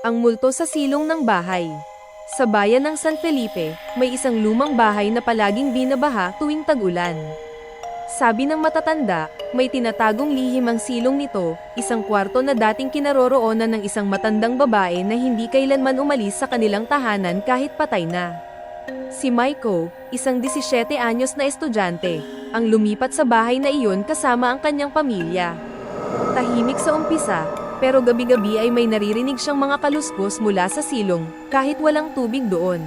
Ang multo sa silong ng bahay. Sa bayan ng San Felipe, may isang lumang bahay na palaging binabaha tuwing tag-ulan. Sabi ng matatanda, may tinatagong lihim ang silong nito, isang kwarto na dating kinaroroonan ng isang matandang babae na hindi kailanman umalis sa kanilang tahanan kahit patay na. Si Maiko, isang 17 anyos na estudyante, ang lumipat sa bahay na iyon kasama ang kanyang pamilya. Tahimik sa umpisa, pero gabi-gabi ay may naririnig siyang mga kaluskos mula sa silong, kahit walang tubig doon.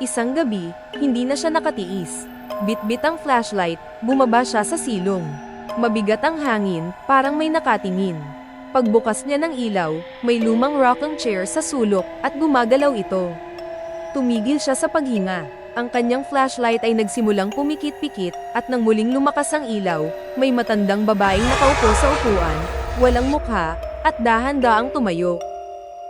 Isang gabi, hindi na siya nakatiis. Bit-bit ang flashlight, bumaba siya sa silong. Mabigat ang hangin, parang may nakatingin. Pagbukas niya ng ilaw, may lumang rocking chair sa sulok, at gumagalaw ito. Tumigil siya sa paghinga. Ang kanyang flashlight ay nagsimulang pumikit-pikit, at nang muling lumakas ang ilaw, may matandang babaeng nakaupo sa upuan, walang mukha, at dahan-daang tumayo.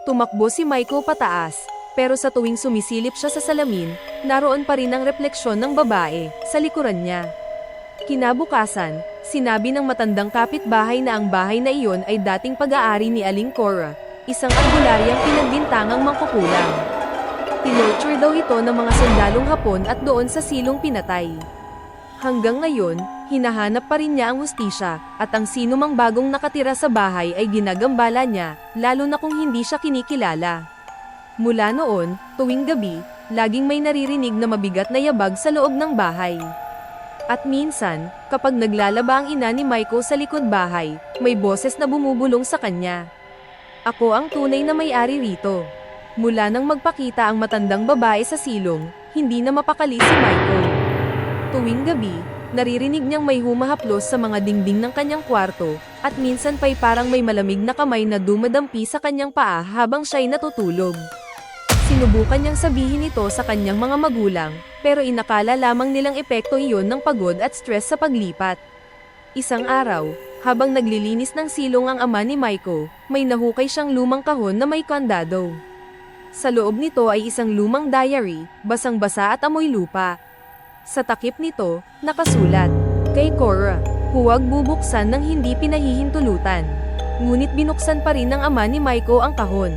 Tumakbo si Maiko pataas, pero sa tuwing sumisilip siya sa salamin, naroon pa rin ang refleksyon ng babae sa likuran niya. Kinabukasan, sinabi ng matandang kapitbahay na ang bahay na iyon ay dating pag-aari ni Aling Cora, isang albularyang pinagbintangang mangkukulam. Tinorture daw ito ng mga sundalong Hapon at doon sa silong pinatay. Hanggang ngayon, hinahanap pa rin niya ang hustisya, at ang sinumang bagong nakatira sa bahay ay ginagambala niya, lalo na kung hindi siya kinikilala. Mula noon, tuwing gabi, laging may naririnig na mabigat na yabag sa loob ng bahay. At minsan, kapag naglalaba ang ina ni Maiko sa likod bahay, may boses na bumubulong sa kanya. Ako ang tunay na may-ari rito. Mula nang magpakita ang matandang babae sa silong, hindi na mapakali si Maiko. Tuwing gabi, naririnig niyang may humahaplos sa mga dingding ng kanyang kwarto, at minsan pa'y parang may malamig na kamay na dumadampi sa kanyang paa habang siya'y natutulog. Sinubukan niyang sabihin ito sa kanyang mga magulang, pero inakala lamang nilang epekto iyon ng pagod at stress sa paglipat. Isang araw, habang naglilinis ng silong ang ama ni Maiko, may nahukay siyang lumang kahon na may kandado. Sa loob nito ay isang lumang diary, basang-basa at amoy lupa. Sa takip nito, nakasulat, "Kay Cora, huwag bubuksan ng hindi pinahihintulutan." Ngunit binuksan pa rin ng ama ni Maiko ang kahon.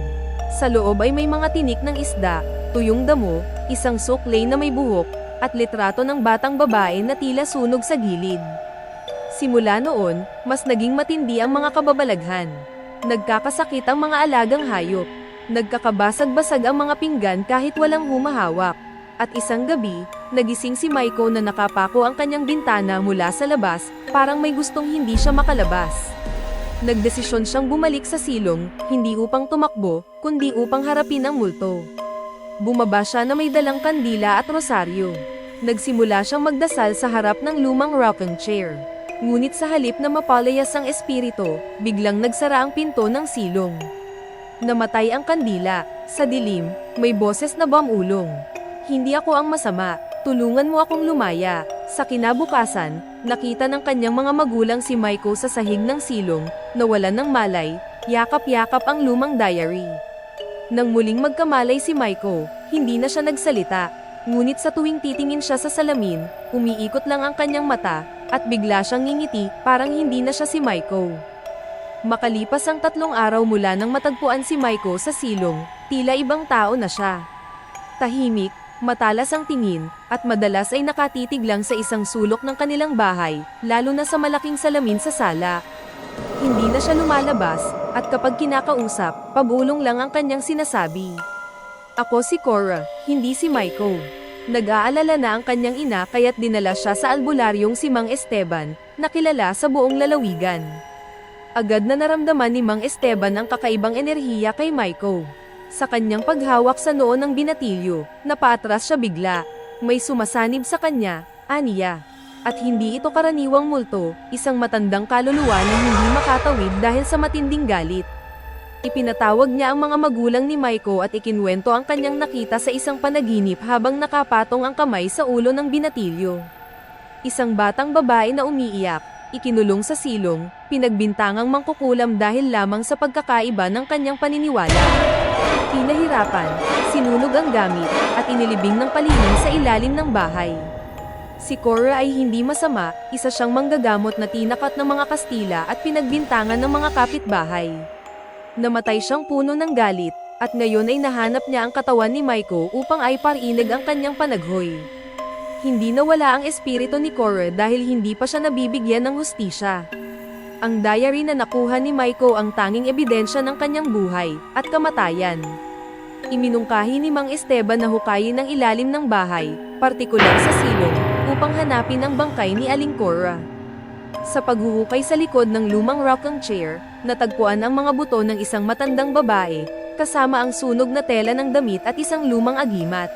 Sa loob ay may mga tinik ng isda, tuyong damo, isang suklay na may buhok, at litrato ng batang babae na tila sunog sa gilid. Simula noon, mas naging matindi ang mga kababalaghan. Nagkakasakit ang mga alagang hayop. Nagkakabasag-basag ang mga pinggan kahit walang humahawak. At isang gabi, nagising si Maiko na nakapako ang kanyang bintana mula sa labas, parang may gustong hindi siya makalabas. Nagdesisyon siyang bumalik sa silong, hindi upang tumakbo, kundi upang harapin ang multo. Bumaba siya na may dalang kandila at rosaryo. Nagsimula siyang magdasal sa harap ng lumang rocking chair. Ngunit sa halip na mapalayas ang espiritu, biglang nagsara ang pinto ng silong. Namatay ang kandila. Sa dilim, may boses na bumulong. "Hindi ako ang masama, tulungan mo akong lumaya." Sa kinabukasan, nakita ng kanyang mga magulang si Maiko sa sahig ng silong, nawalan ng malay, yakap-yakap ang lumang diary. Nang muling magkamalay si Maiko, hindi na siya nagsalita, ngunit sa tuwing titingin siya sa salamin, umiikot lang ang kanyang mata, at bigla siyang ngingiti, parang hindi na siya si Maiko. Makalipas ang 3 araw mula nang matagpuan si Maiko sa silong, tila ibang tao na siya. Tahimik, matalas ang tingin, at madalas ay nakatitig lang sa isang sulok ng kanilang bahay, lalo na sa malaking salamin sa sala. Hindi na siya lumalabas, at kapag kinakausap, pabulong lang ang kanyang sinasabi. "Ako si Cora, hindi si Maiko." Nag-aalala na ang kanyang ina kaya't dinala siya sa albularyong si Mang Esteban, na kilala sa buong lalawigan. Agad na naramdaman ni Mang Esteban ang kakaibang enerhiya kay Maiko. Sa kanyang paghawak sa noo ng binatilyo, napaatras siya bigla. May sumasanib sa kanya, aniya. At hindi ito karaniwang multo, isang matandang kaluluwa na hindi makatawid dahil sa matinding galit. Ipinatawag niya ang mga magulang ni Maiko at ikinwento ang kanyang nakita sa isang panaginip habang nakapatong ang kamay sa ulo ng binatilyo. Isang batang babae na umiiyak, ikinulong sa silong, pinagbintangang mangkukulam dahil lamang sa pagkakaiba ng kanyang paniniwala. Pinahirapan, sinunog ang gamit, at inilibing ng palihim sa ilalim ng bahay. Si Cora ay hindi masama, isa siyang manggagamot na tinakat ng mga Kastila at pinagbintangan ng mga kapitbahay. Namatay siyang puno ng galit, At ngayon ay nahanap niya ang katawan ni Maiko upang ay parinig ang kanyang panaghoy. Hindi nawala ang espiritu ni Korra dahil hindi pa siya nabibigyan ng hustisya. Ang diary na nakuha ni Maiko ang tanging ebidensya ng kanyang buhay at kamatayan. Iminungkahi ni Mang Esteban na hukayin ang ilalim ng bahay, partikular sa silong, upang hanapin ang bangkay ni Aling Korra. Sa paghuhukay sa likod ng lumang rocking chair, natagpuan ang mga buto ng isang matandang babae, kasama ang sunog na tela ng damit at isang lumang agimat.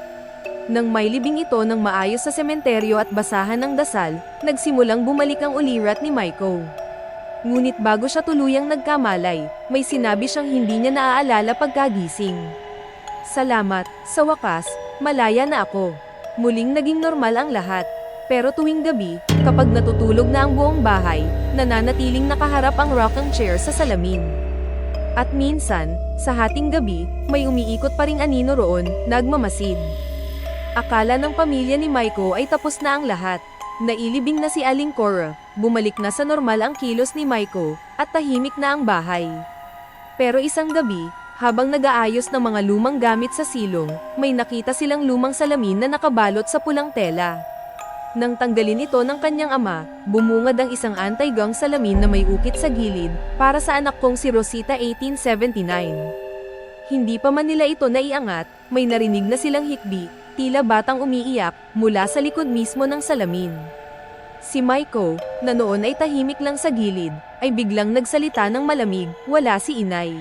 Nang may libing ito ng maayos sa sementeryo at basahan ng dasal, nagsimulang bumalik ang ulirat ni Maiko. Ngunit bago siya tuluyang nagkamalay, may sinabi siyang hindi niya naaalala pagkagising. Salamat, sa wakas, malaya na ako. Muling naging normal ang lahat. Pero tuwing gabi, kapag natutulog na ang buong bahay, nananatiling nakaharap ang rocking chair sa salamin. At minsan, sa hating gabi, may umiikot pa ring anino roon, nagmamasid. Akala ng pamilya ni Maiko ay tapos na ang lahat. Nailibing na si Aling Korra, bumalik na sa normal ang kilos ni Maiko, at tahimik na ang bahay. Pero isang gabi, habang nag-aayos ng mga lumang gamit sa silong, may nakita silang lumang salamin na nakabalot sa pulang tela. Nang tanggalin ito ng kanyang ama, bumungad ang isang anti-gang salamin na may ukit sa gilid, para sa anak kong si Rosita 1879. Hindi pa man nila ito naiangat, may narinig na silang hikbi, tila batang umiiyak, mula sa likod mismo ng salamin. Si Maiko, na noon ay tahimik lang sa gilid, ay biglang nagsalita ng malamig, wala si inay.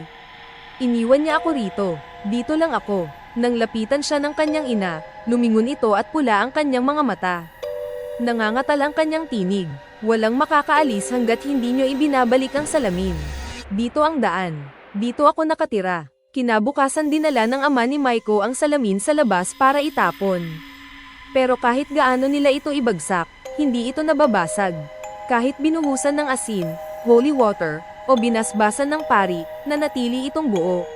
Iniwan niya ako rito, dito lang ako. Nang lapitan siya ng kanyang ina, lumingon ito at pula ang kanyang mga mata. Nangangatal ang kanyang tinig, walang makakaalis hanggat hindi niyo ibinabalik ang salamin. Dito ang daan, dito ako nakatira. Kinabukasan dinala ng ama ni Maiko ang salamin sa labas para itapon. Pero kahit gaano nila ito ibagsak, hindi ito nababasag. Kahit binuhusan ng asin, holy water, o binasbasan ng pari, nanatili itong buo.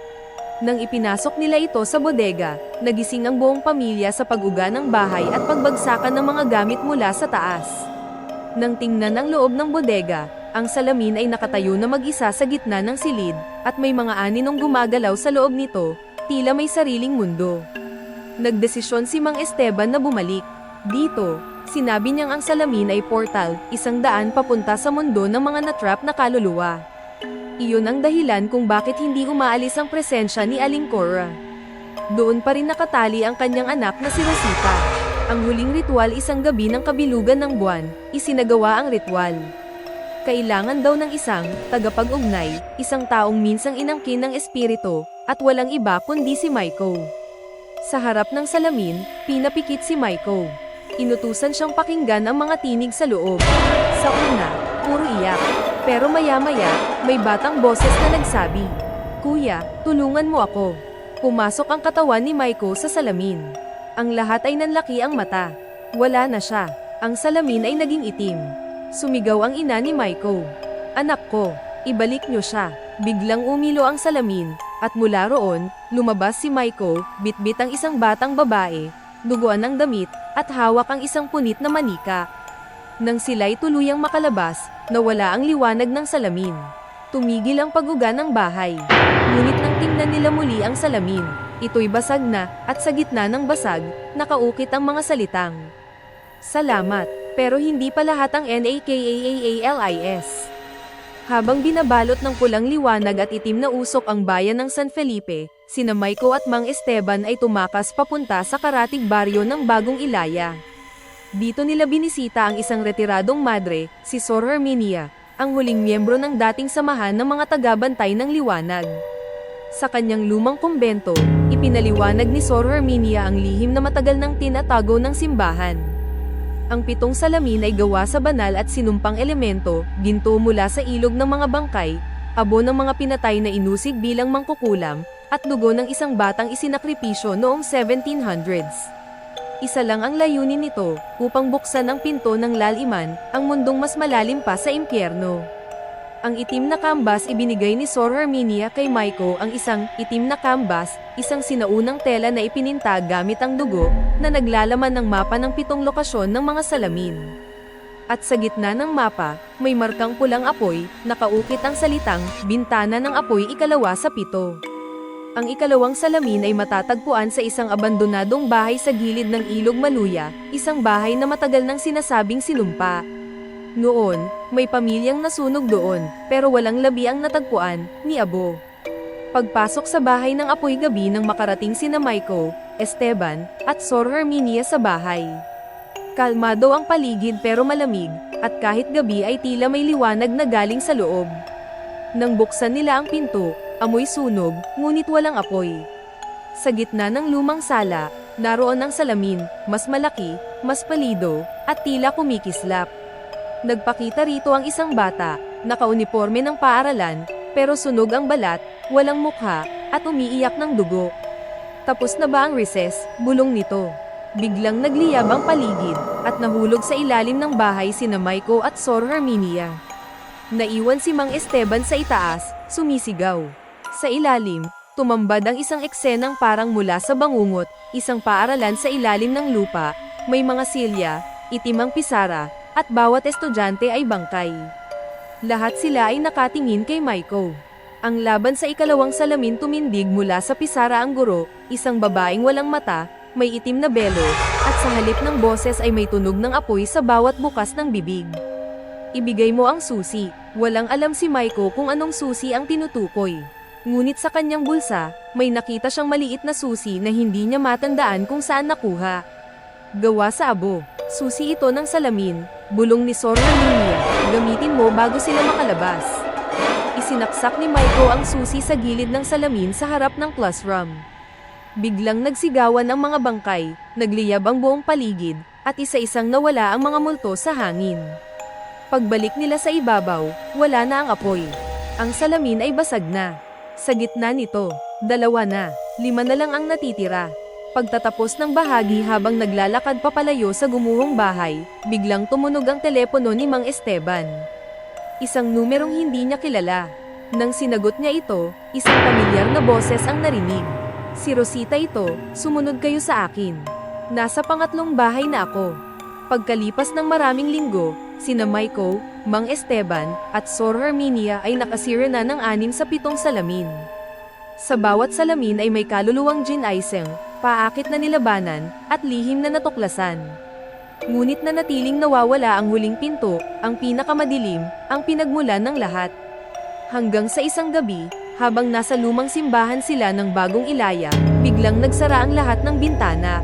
Nang ipinasok nila ito sa bodega, nagising ang buong pamilya sa pag-uga ng bahay at pagbagsakan ng mga gamit mula sa taas. Nang tingnan ang loob ng bodega, ang salamin ay nakatayo na mag-isa sa gitna ng silid, at may mga aninong gumagalaw sa loob nito, tila may sariling mundo. Nagdesisyon si Mang Esteban na bumalik. Dito, sinabi niyang ang salamin ay portal, isang daan papunta sa mundo ng mga natrap na kaluluwa. Iyon ang dahilan kung bakit hindi umaalis ang presensya ni Aling Korra. Doon pa rin nakatali ang kanyang anak na si Rosita. Ang huling ritual isang gabi ng kabilugan ng buwan, isinagawa ang ritual. Kailangan daw ng isang tagapag-ugnay, isang taong minsang inangkin ng espiritu, at walang iba kundi si Maiko. Sa harap ng salamin, pinapikit si Maiko. Inutusan siyang pakinggan ang mga tinig sa loob. Sa una, puro iyak. Pero maya-maya, may batang boses na nagsabi, "Kuya, tulungan mo ako." Pumasok ang katawan ni Maiko sa salamin. Ang lahat ay nanlaki ang mata. Wala na siya. Ang salamin ay naging itim. Sumigaw ang ina ni Maiko. "Anak ko, ibalik niyo siya." Biglang umilo ang salamin, at mula roon, lumabas si Maiko, bitbit ang isang batang babae, duguan ng damit, at hawak ang isang punit na manika. Nang sila'y tuluyang makalabas, nawala ang liwanag ng salamin. Tumigil ang pag-uga ng bahay. Ngunit nang tingnan nila muli ang salamin, ito'y basag na, at sa gitna ng basag, nakaukit ang mga salitang, "Salamat, pero hindi pa lahat ang NAKAAALIS." Habang binabalot ng pulang liwanag at itim na usok ang bayan ng San Felipe, sina Maiko at Mang Esteban ay tumakas papunta sa karatig baryo ng Bagong Ilaya. Dito nila binisita ang isang retiradong madre, si Sor Herminia, ang huling miyembro ng dating samahan ng mga taga-bantay ng liwanag. Sa kanyang lumang kumbento, ipinaliwanag ni Sor Herminia ang lihim na matagal nang tinatago ng simbahan. Ang 7 salamin ay gawa sa banal at sinumpang elemento, ginto mula sa ilog ng mga bangkay, abo ng mga pinatay na inusig bilang mangkukulam, at dugo ng isang batang isinakripisyo noong 1700s. Isa lang ang layunin nito, upang buksan ang pinto ng laliman, ang mundong mas malalim pa sa impyerno. Ang itim na kambas ibinigay ni Sor Herminia kay Maiko, ang isang itim na kambas, isang sinaunang tela na ipininta gamit ang dugo, na naglalaman ng mapa ng 7 lokasyon ng mga salamin. At sa gitna ng mapa, may markang pulang apoy, nakaukit ang salitang, "Bintana ng apoy ikalawa sa 7." Ang ikalawang salamin ay matatagpuan sa isang abandonadong bahay sa gilid ng Ilog Maluya, isang bahay na matagal nang sinasabing sinumpa. Noon, may pamilyang nasunog doon, pero walang labi ang natagpuan, ni Abo. Pagpasok sa bahay ng apoy gabi nang makarating sina Maiko, Esteban, at Sor Herminia sa bahay. Kalmado ang paligid pero malamig, at kahit gabi ay tila may liwanag na galing sa loob. Nang buksan nila ang pinto, amoy sunog, ngunit walang apoy. Sa gitna ng lumang sala, naroon ang salamin, mas malaki, mas palido, at tila kumikislap. Nagpakita rito ang isang bata, nakauniforme ng paaralan, pero sunog ang balat, walang mukha, at umiiyak ng dugo. Tapos na ba ang recess? Bulong nito. Biglang nagliyab ang paligid, at nahulog sa ilalim ng bahay sina Maiko at Sor Herminia. Naiwan si Mang Esteban sa itaas, sumisigaw. Sa ilalim, tumambad ang isang eksenang parang mula sa bangungot, isang paaralan sa ilalim ng lupa, may mga silya, itim ang pisara, at bawat estudyante ay bangkay. Lahat sila ay nakatingin kay Maiko. Ang laban sa ikalawang salamin tumindig mula sa pisara ang guro, isang babaeng walang mata, may itim na belo, at sa halip ng boses ay may tunog ng apoy sa bawat bukas ng bibig. Ibigay mo ang susi. Walang alam si Maiko kung anong susi ang tinutukoy. Ngunit sa kanyang bulsa, may nakita siyang maliit na susi na hindi niya matandaan kung saan nakuha. Gawa sa Abo. Susi ito ng salamin, bulong ni Sor Herminia. Gamitin mo bago sila makalabas. Isinaksak ni Maiko ang susi sa gilid ng salamin sa harap ng classroom. Biglang nagsigawan ang mga bangkay, nagliyab ang buong paligid, at isa-isang nawala ang mga multo sa hangin. Pagbalik nila sa ibabaw, wala na ang apoy. Ang salamin ay basag na. Sa gitna nito, 2 na, 5 na lang ang natitira. Pagtatapos ng bahagi habang naglalakad papalayo sa gumuhong bahay, biglang tumunog ang telepono ni Mang Esteban. Isang numerong hindi niya kilala. Nang sinagot niya ito, isang pamilyar na boses ang narinig. Si Rosita ito, sumunod kayo sa akin. Nasa pangatlong bahay na ako. Pagkalipas ng maraming linggo, sina Maiko, Mang Esteban, at Sor Herminia ay nakasira na ng 6 sa 7 salamin. Sa bawat salamin ay may kaluluwang Jin-Aiseng, paakit na nilabanan, at lihim na natuklasan. Ngunit nanatiling nawawala ang huling pinto, ang pinakamadilim, ang pinagmulan ng lahat. Hanggang sa isang gabi, habang nasa lumang simbahan sila ng Bagong Ilaya, biglang nagsara ang lahat ng bintana.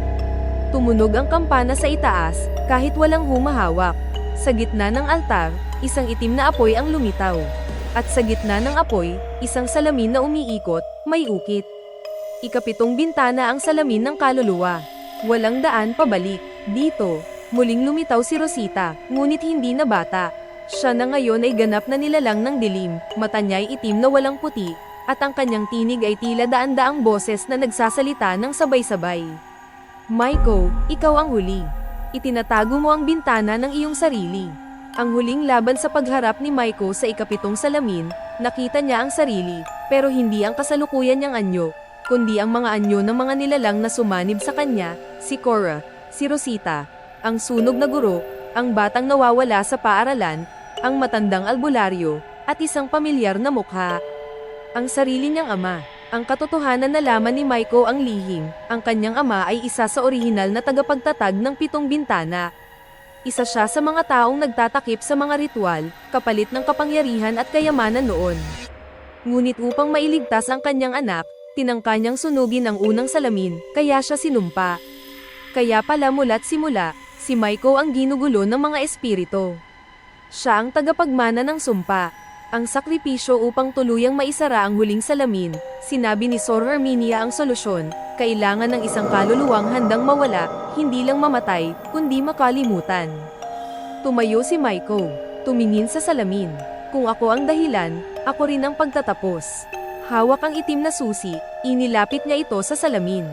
Tumunog ang kampana sa itaas, kahit walang humahawak. Sa gitna ng altar, isang itim na apoy ang lumitaw. At sa gitna ng apoy, isang salamin na umiikot, may ukit. Ika-7 bintana ang salamin ng kaluluwa. Walang daan pabalik. Dito, muling lumitaw si Rosita, ngunit hindi na bata. Siya na ngayon ay ganap na nilalang ng dilim, mata niya'y itim na walang puti, at ang kanyang tinig ay tila daan-daang boses na nagsasalita ng sabay-sabay. Maiko, ikaw ang huli. Itinatago mo ang bintana ng iyong sarili. Ang huling laban sa pagharap ni Maiko sa ika-7 salamin, nakita niya ang sarili, pero hindi ang kasalukuyan niyang anyo, kundi ang mga anyo ng mga nilalang na sumanib sa kanya, si Cora, si Rosita, ang sunog na guro, ang batang nawawala sa paaralan, ang matandang albularyo, at isang pamilyar na mukha. Ang sarili niyang ama. Ang katotohanan na laman ni Maiko ang lihim, ang kanyang ama ay isa sa orihinal na tagapagtatag ng 7 bintana. Isa siya sa mga taong nagtatakip sa mga ritual, kapalit ng kapangyarihan at kayamanan noon. Ngunit upang mailigtas ang kanyang anak, tinangka niyang sunugin ang unang salamin, kaya siya sinumpa. Kaya pala mula't simula, si Maiko ang ginugulo ng mga espiritu. Siya ang tagapagmana ng sumpa. Ang sakripisyo upang tuluyang maisara ang huling salamin, sinabi ni Sor Herminia ang solusyon, kailangan ng isang kaluluwang handang mawala, hindi lang mamatay, kundi makalimutan. Tumayo si Maiko, tumingin sa salamin. Kung ako ang dahilan, ako rin ang pagtatapos. Hawak ang itim na susi, inilapit niya ito sa salamin.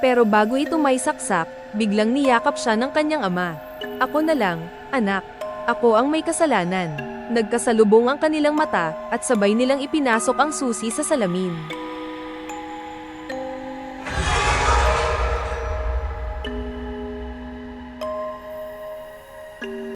Pero bago ito may saksak, biglang niyakap siya ng kanyang ama. Ako na lang, anak. Ako ang may kasalanan. Nagkasalubong ang kanilang mata, at sabay nilang ipinasok ang susi sa salamin.